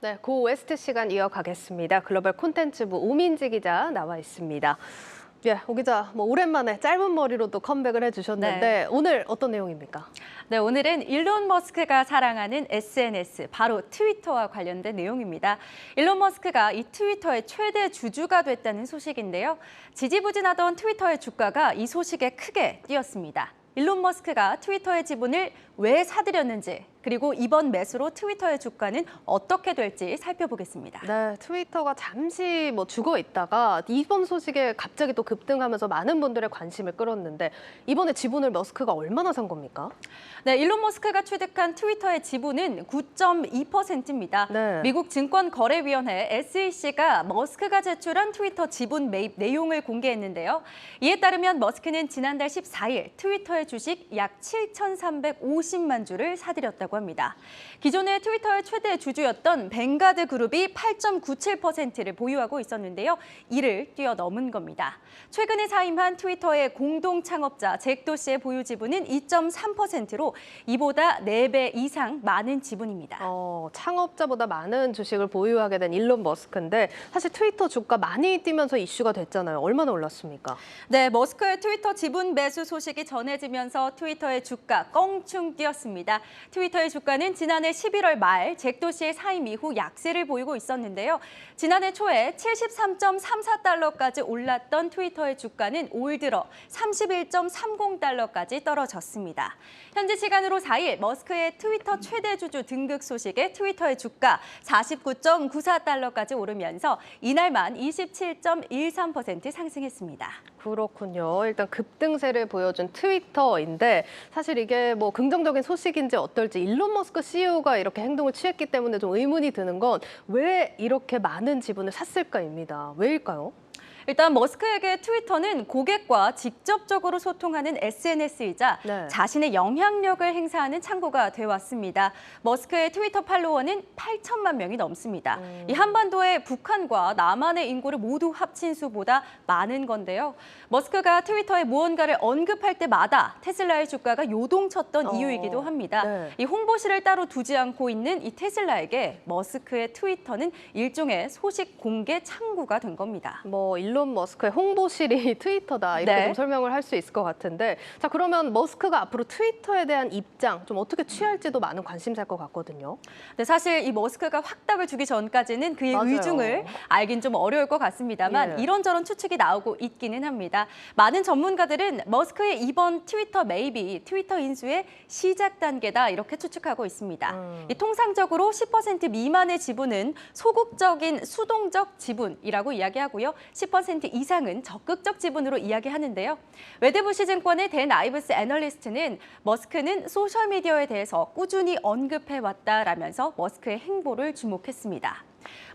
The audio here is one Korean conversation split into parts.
네, 고 웨스트 시간 이어가겠습니다. 글로벌 콘텐츠부 오민지 기자 나와 있습니다. 예, 오 기자, 오랜만에 짧은 머리로 또 컴백을 해주셨는데 네. 오늘 어떤 내용입니까? 네, 오늘은 일론 머스크가 사랑하는 SNS, 바로 트위터와 관련된 내용입니다. 일론 머스크가 이 트위터의 최대 주주가 됐다는 소식인데요. 지지부진하던 트위터의 주가가 이 소식에 크게 뛰었습니다. 일론 머스크가 트위터의 지분을 왜 사들였는지, 그리고 이번 매수로 트위터의 주가는 어떻게 될지 살펴보겠습니다. 네, 트위터가 잠시 죽어 있다가 이번 소식에 갑자기 또 급등하면서 많은 분들의 관심을 끌었는데 이번에 지분을 머스크가 얼마나 산 겁니까? 네, 일론 머스크가 취득한 트위터의 지분은 9.2%입니다. 네. 미국 증권거래위원회 SEC가 머스크가 제출한 트위터 지분 매입 내용을 공개했는데요. 이에 따르면 머스크는 지난달 14일 트위터의 주식 약 7,350만 주를 사들였다고 합니다. 기존의 트위터의 최대 주주였던 뱅가드 그룹이 8.97%를 보유하고 있었는데요. 이를 뛰어넘은 겁니다. 최근에 사임한 트위터의 공동 창업자 잭 도시의 보유 지분은 2.3%로 이보다 4배 이상 많은 지분입니다. 창업자보다 많은 주식을 보유하게 된 일론 머스크인데 사실 트위터 주가 많이 뛰면서 이슈가 됐잖아요. 얼마나 올랐습니까? 네, 머스크의 트위터 지분 매수 소식이 전해지면서 트위터의 주가 껑충 뛰었습니다. 트위터의 주가는 지난해 11월 말 잭 도시의 사임 이후 약세를 보이고 있었는데요. 지난해 초에 73.34달러까지 올랐던 트위터의 주가는 올 들어 31.30달러까지 떨어졌습니다. 현지 시간으로 4일 머스크의 트위터 최대 주주 등극 소식에 트위터의 주가 49.94달러까지 오르면서 이날만 27.13% 상승했습니다. 그렇군요. 일단 급등세를 보여준 트위터인데 사실 이게 긍정적인 소식인지 어떨지 일론 머스크 CEO가 이렇게 행동을 취했기 때문에 좀 의문이 드는 건 왜 이렇게 많은 지분을 샀을까입니다. 왜일까요? 일단 머스크에게 트위터는 고객과 직접적으로 소통하는 SNS이자 네. 자신의 영향력을 행사하는 창구가 되어왔습니다. 머스크의 트위터 팔로워는 8천만 명이 넘습니다. 이 한반도의 북한과 남한의 인구를 모두 합친 수보다 많은 건데요. 머스크가 트위터에 무언가를 언급할 때마다 테슬라의 주가가 요동쳤던 이유이기도 합니다. 네. 이 홍보실을 따로 두지 않고 있는 이 테슬라에게 머스크의 트위터는 일종의 소식 공개 창구가 된 겁니다. 일론 머스크의 홍보실이 트위터다 이렇게 네. 좀 설명을 할 수 있을 것 같은데 자 그러면 머스크가 앞으로 트위터에 대한 입장 좀 어떻게 취할지도 많은 관심사일 것 같거든요. 네, 사실 이 머스크가 확답을 주기 전까지는 그의 맞아요. 의중을 알긴 좀 어려울 것 같습니다만 예. 이런저런 추측이 나오고 있기는 합니다. 많은 전문가들은 머스크의 이번 트위터 매입이 트위터 인수의 시작 단계다 이렇게 추측하고 있습니다. 이 통상적으로 10% 미만의 지분은 소극적인 수동적 지분이라고 이야기하고요. 10% 이상은 적극적 지분으로 이야기하는데요. 웨드부시 증권의 댄 아이브스 애널리스트는 머스크는 소셜미디어에 대해서 꾸준히 언급해왔다라면서 머스크의 행보를 주목했습니다.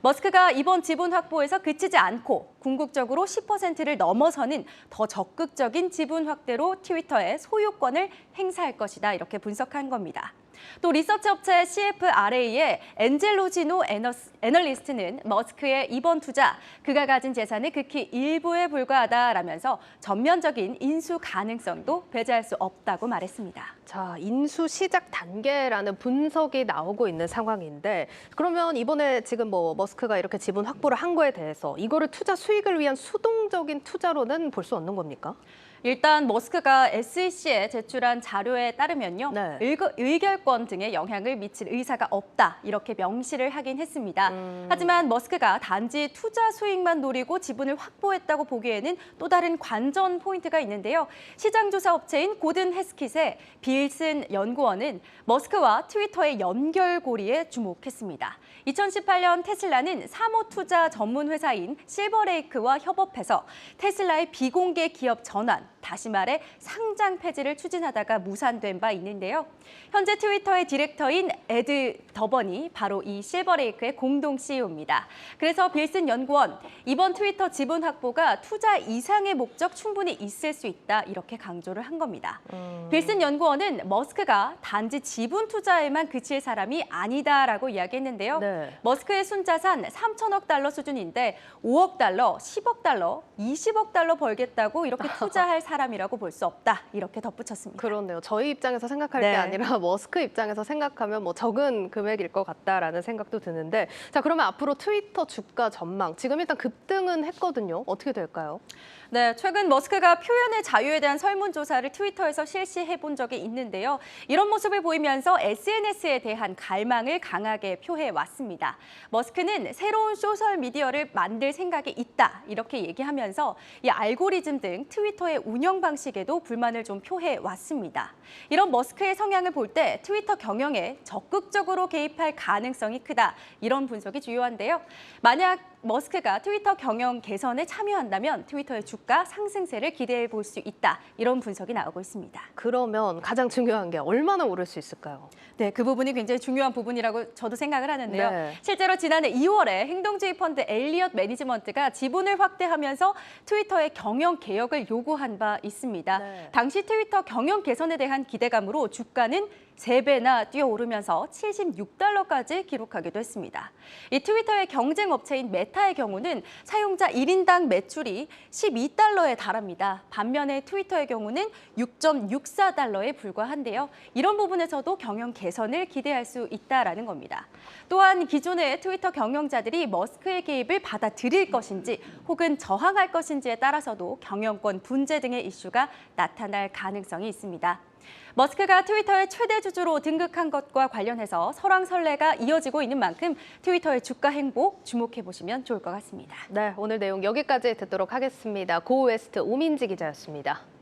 머스크가 이번 지분 확보에서 그치지 않고 궁극적으로 10%를 넘어서는 더 적극적인 지분 확대로 트위터의 소유권을 행사할 것이다 이렇게 분석한 겁니다. 또 리서치 업체 CFRA의 엔젤로지노 애널리스트는 머스크의 이번 투자, 그가 가진 재산의 극히 일부에 불과하다라면서 전면적인 인수 가능성도 배제할 수 없다고 말했습니다. 자, 인수 시작 단계라는 분석이 나오고 있는 상황인데 그러면 이번에 지금 머스크가 이렇게 지분 확보를 한 거에 대해서 이거를 투자 수익을 위한 수동적인 투자로는 볼 수 없는 겁니까? 일단 머스크가 SEC에 제출한 자료에 따르면요. 네. 의결권 등에 영향을 미칠 의사가 없다 이렇게 명시를 하긴 했습니다. 하지만 머스크가 단지 투자 수익만 노리고 지분을 확보했다고 보기에는 또 다른 관전 포인트가 있는데요. 시장조사 업체인 고든 해스킷의 빌슨 연구원은 머스크와 트위터의 연결고리에 주목했습니다. 2018년 테슬라는 사모투자 전문 회사인 실버레이크와 협업해서 테슬라의 비공개 기업 전환, 다시 말해 상장 폐지를 추진하다가 무산된 바 있는데요. 현재 트위터의 디렉터인 에드 더번이 바로 이 실버레이크의 공동 CEO입니다. 그래서 빌슨 연구원, 이번 트위터 지분 확보가 투자 이상의 목적 충분히 있을 수 있다 이렇게 강조를 한 겁니다. 빌슨 연구원은 머스크가 단지 지분 투자에만 그칠 사람이 아니다라고 이야기했는데요. 네. 머스크의 순자산 3천억 달러 수준인데 5억 달러, 10억 달러, 20억 달러 벌겠다고 이렇게 투자할 사람이라고 볼 수 없다. 이렇게 덧붙였습니다. 그렇네요. 저희 입장에서 생각할 네. 게 아니라 머스크 입장에서 생각하면 뭐 적은 금액일 것 같다라는 생각도 드는데, 자, 그러면 앞으로 트위터 주가 전망, 지금 일단 급등은 했거든요. 어떻게 될까요? 네, 최근 머스크가 표현의 자유에 대한 설문조사를 트위터에서 실시해 본 적이 있는데요. 이런 모습을 보이면서 SNS에 대한 갈망을 강하게 표해 왔습니다. 머스크는 새로운 소셜미디어를 만들 생각이 있다, 이렇게 얘기하면서 이 알고리즘 등 트위터의 운영 방식에도 불만을 좀 표해 왔습니다. 이런 머스크의 성향을 볼 때 트위터 경영에 적극적으로 개입할 가능성이 크다, 이런 분석이 주요한데요. 만약 머스크가 트위터 경영 개선에 참여한다면 트위터의 주가 상승세를 기대해 볼 수 있다. 이런 분석이 나오고 있습니다. 그러면 가장 중요한 게 얼마나 오를 수 있을까요? 네, 그 부분이 굉장히 중요한 부분이라고 저도 생각을 하는데요. 네. 실제로 지난해 2월에 행동주의 펀드 엘리엇 매니지먼트가 지분을 확대하면서 트위터의 경영 개혁을 요구한 바 있습니다. 네. 당시 트위터 경영 개선에 대한 기대감으로 주가는 3배나 뛰어오르면서 76달러까지 기록하기도 했습니다. 이 트위터의 경쟁 업체인 메타의 경우는 사용자 1인당 매출이 12달러에 달합니다. 반면에 트위터의 경우는 6.64달러에 불과한데요. 이런 부분에서도 경영 개선을 기대할 수 있다라는 겁니다. 또한 기존의 트위터 경영자들이 머스크의 개입을 받아들일 것인지 혹은 저항할 것인지에 따라서도 경영권 분재 등의 이슈가 나타날 가능성이 있습니다. 머스크가 트위터의 최대 주주로 등극한 것과 관련해서 설왕설래가 이어지고 있는 만큼 트위터의 주가 행보 주목해 보시면 좋을 것 같습니다. 네, 오늘 내용 여기까지 듣도록 하겠습니다. 고웨스트 오민지 기자였습니다.